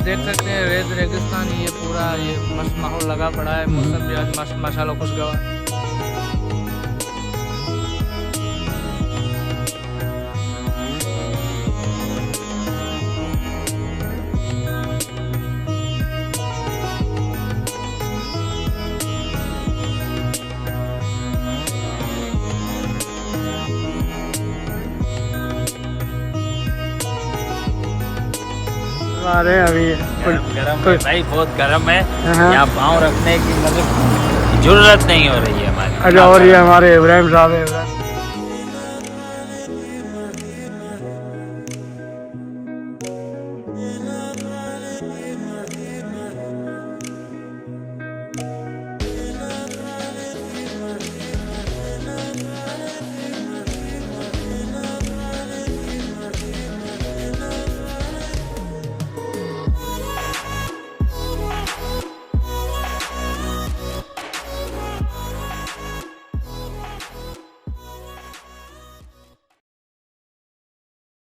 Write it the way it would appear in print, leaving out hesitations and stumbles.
देख सकते हैं रेत रेगिस्तान, ये पूरा ये मस्त माहौल लगा पड़ा है, मौसम भी आज मस्त माशाल्लाह खुशगवार। अरे अभी गरम है भाई, बहुत गर्म है। यहाँ पाँव रखने की मतलब जरूरत नहीं हो रही है हमारी। अच्छा, और ये हमारे इब्राहिम साहब है।